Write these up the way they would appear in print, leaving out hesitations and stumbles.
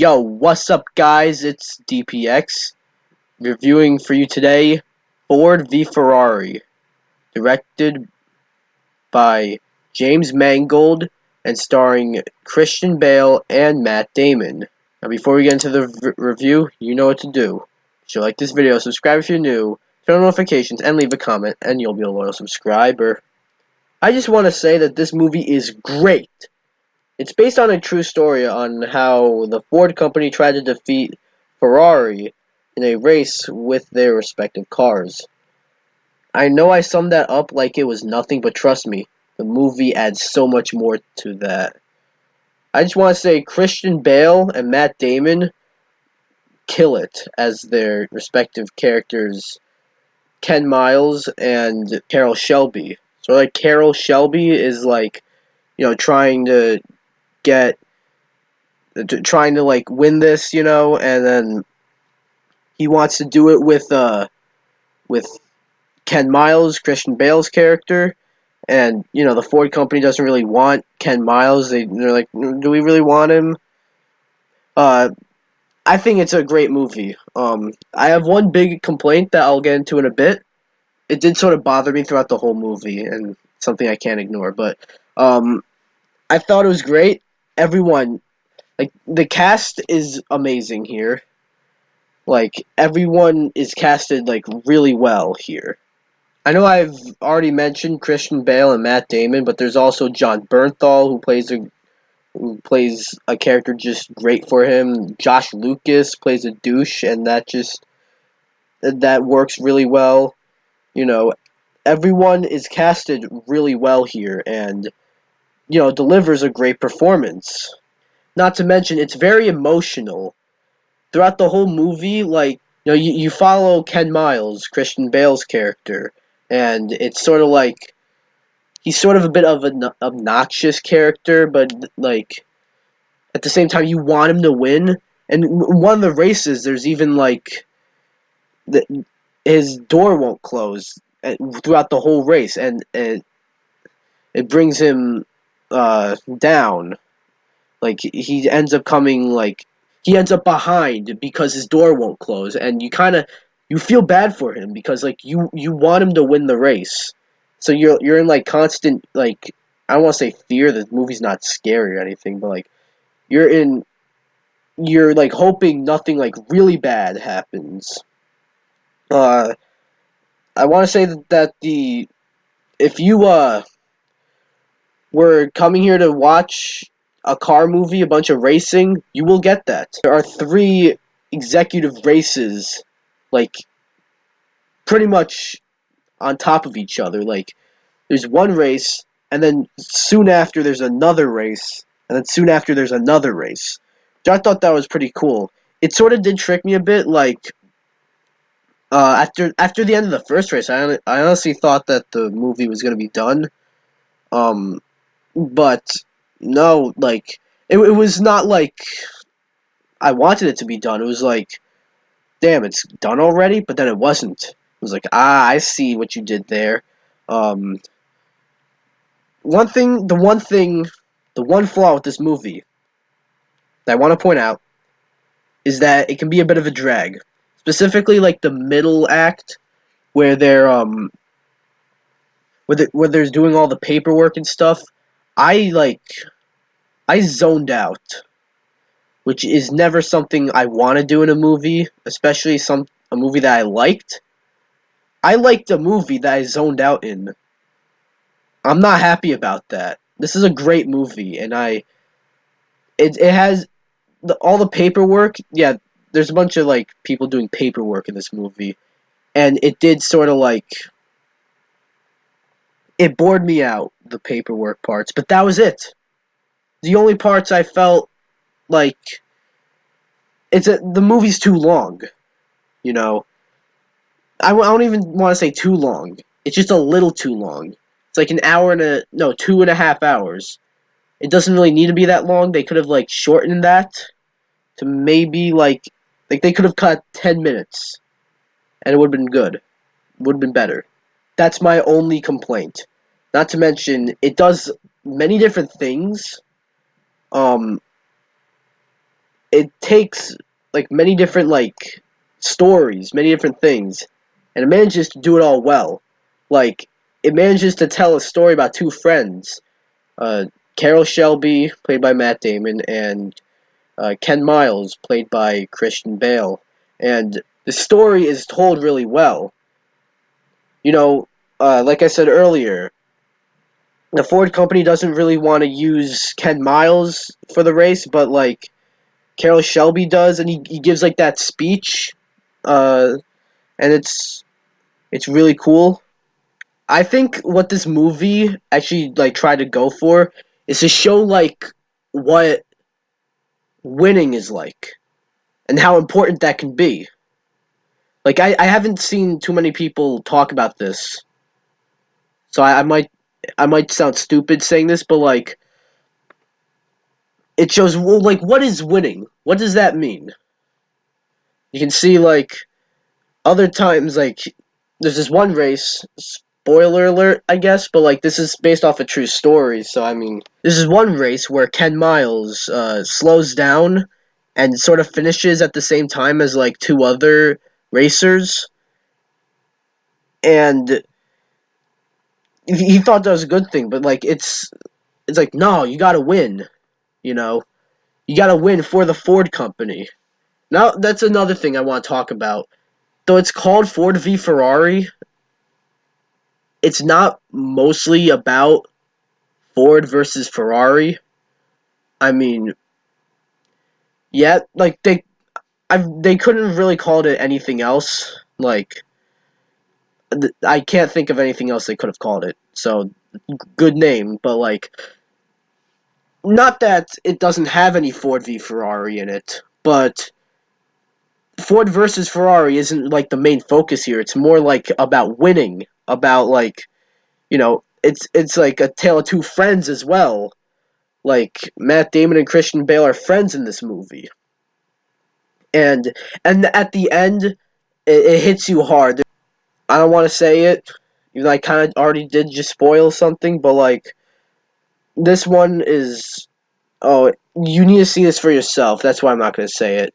Yo, what's up, guys? It's DPX reviewing for you today Ford v Ferrari, directed by James Mangold and starring Christian Bale and Matt Damon. Now, before we get into the review, you know what to do. If you like this video, subscribe if you're new, turn on notifications, and leave a comment, and you'll be a loyal subscriber. I just want to say that this movie is great. It's based on a true story on how the Ford company tried to defeat Ferrari in a race with their respective cars. I know I summed that up like it was nothing, but trust me, the movie adds so much more to that. I just want to say Christian Bale and Matt Damon kill it as their respective characters, Ken Miles and Carol Shelby. So like Carol Shelby is like, trying to get trying to like win this, and then he wants to do it with Ken Miles, Christian Bale's character, and the Ford company doesn't really want Ken Miles. They're like, do we really want him? Uh, I think it's a great movie. I have one big complaint that I'll get into in a bit. It did sort of bother me throughout the whole movie, and something I can't ignore. But I thought it was great. Everyone, like the cast, is amazing here. Like, everyone is casted, like, really well here. I know I've already mentioned Christian Bale and Matt Damon, but there's also John Bernthal, who plays a character just great for him. Josh Lucas plays a douche, and that works really well. You know, everyone is casted really well here, and, delivers a great performance. Not to mention, it's very emotional throughout the whole movie. Like, you follow Ken Miles, Christian Bale's character, and it's sort of like he's sort of a bit of an obnoxious character, but like at the same time you want him to win. And one of the races, there's even like his door won't close throughout the whole race, and it brings him down. Like he ends up coming like he ends up behind because his door won't close, and you feel bad for him because like you want him to win the race, so you're in like constant, like, I don't want to say fear. The movie's not scary or anything, but like you're like hoping nothing like really bad happens. Uh, I want to say that the if you were coming here to watch a car movie, a bunch of racing, you will get that. There are three executive races, like, pretty much on top of each other. Like, there's one race, and then soon after there's another race, and then soon after there's another race. So I thought that was pretty cool. It sort of did trick me a bit, like, after the end of the first race, I honestly thought that the movie was going to be done. Um, but no, like, it was not like I wanted it to be done. It was like, damn, it's done already, but then it wasn't. It was like, I see what you did there. Um, the one flaw with this movie that I want to point out is that it can be a bit of a drag. Specifically, like the middle act where where there's doing all the paperwork and stuff. I like I zoned out, which is never something I want to do in a movie, especially a movie that I liked. I liked a movie that I zoned out in. I'm not happy about that. This is a great movie, and it has all the paperwork. Yeah, there's a bunch of like people doing paperwork in this movie, and it did sort of like it bored me out, the paperwork parts, but that was it. The only parts I felt like the movie's too long. You know, I don't even want to say too long. It's just a little too long. It's like an hour and a no 2.5 hours. It doesn't really need to be that long. They could have like shortened that to maybe like they could have cut 10 minutes, and it would have been good. Would have been better. That's my only complaint. Not to mention, it does many different things. Um, it takes like many different like stories, many different things, and it manages to do it all well. Like it manages to tell a story about two friends, uh, Carol Shelby, played by Matt Damon, and Ken Miles, played by Christian Bale, and the story is told really well. You know, like I said earlier, the Ford company doesn't really want to use Ken Miles for the race, but like Carol Shelby does, and he gives like that speech, uh, and it's really cool. I think what this movie actually like tried to go for is to show like what winning is like and how important that can be. Like I haven't seen too many people talk about this, so I might sound stupid saying this, but like it shows well, like what is winning? What does that mean? You can see like other times like there's this one race, spoiler alert I guess, but like this is based off a true story, so I mean this is one race where Ken Miles slows down and sort of finishes at the same time as like two other racers, and he thought that was a good thing, but like it's like no, you gotta win, you know, you gotta win for the Ford company. Now that's another thing I want to talk about. Though it's called Ford v Ferrari, it's not mostly about Ford versus Ferrari. I mean, yeah, like they couldn't really called it anything else. Like I can't think of anything else they could have called it. So good name, but like not that it doesn't have any Ford v Ferrari in it, but Ford versus Ferrari isn't like the main focus here. It's more like about winning, about like it's like a tale of two friends as well. Like Matt Damon and Christian Bale are friends in this movie, and at the end, it hits you hard. I don't want to say it, even though I kind of already did just spoil something, but like this one is oh you need to see this for yourself. That's why I'm not going to say it.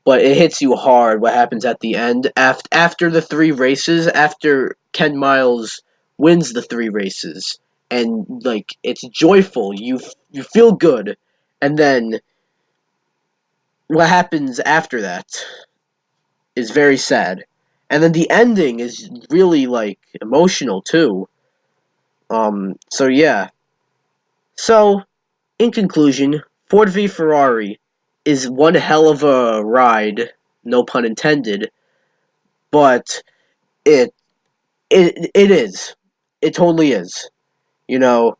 But it hits you hard what happens at the end after the three races, after Ken Miles wins the three races, and like it's joyful, you feel good, and then what happens after that is very sad, and then the ending is really like emotional too. So yeah. So in conclusion, Ford v Ferrari is one hell of a ride, no pun intended, but it it is. It totally is. You know,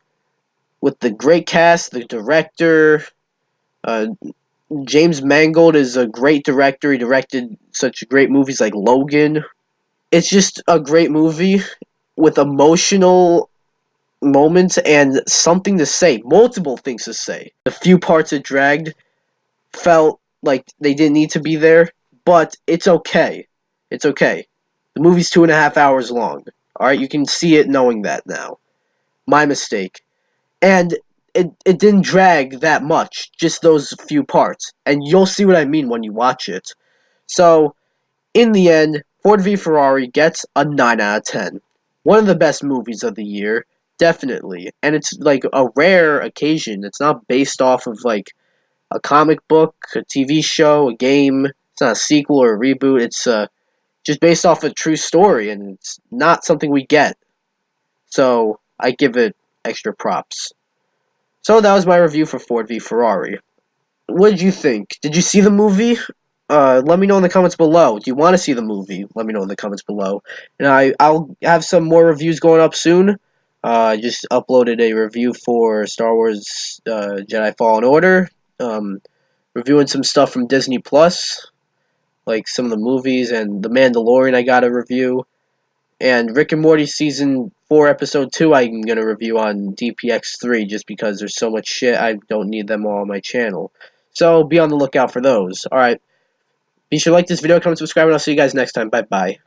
with the great cast, the director, uh, James Mangold is a great director. He directed such great movies like Logan. It's just a great movie with emotional moments and something to say, multiple things to say. The few parts it dragged felt like they didn't need to be there, but it's okay. It's okay. The movie's 2.5 hours long. Alright, you can see it knowing that now. My mistake. And it didn't drag that much, just those few parts. And you'll see what I mean when you watch it. So, in the end, Ford v Ferrari gets a 9 out of 10. One of the best movies of the year, definitely. And it's like a rare occasion. It's not based off of like a comic book, a TV show, a game. It's not a sequel or a reboot. It's just based off a true story, and it's not something we get. So I give it extra props. So that was my review for Ford v Ferrari. What did you think? Did you see the movie? Let me know in the comments below. Do you want to see the movie? Let me know in the comments below. And I'll have some more reviews going up soon. I just uploaded a review for Star Wars Jedi Fallen Order. Reviewing some stuff from Disney Plus, like some of the movies, and The Mandalorian I got a review. And Rick and Morty Season 4 Episode 2 I'm going to review on DPX 3 just because there's so much shit I don't need them all on my channel. So be on the lookout for those. Alright, be sure to like this video, comment, subscribe, and I'll see you guys next time. Bye-bye.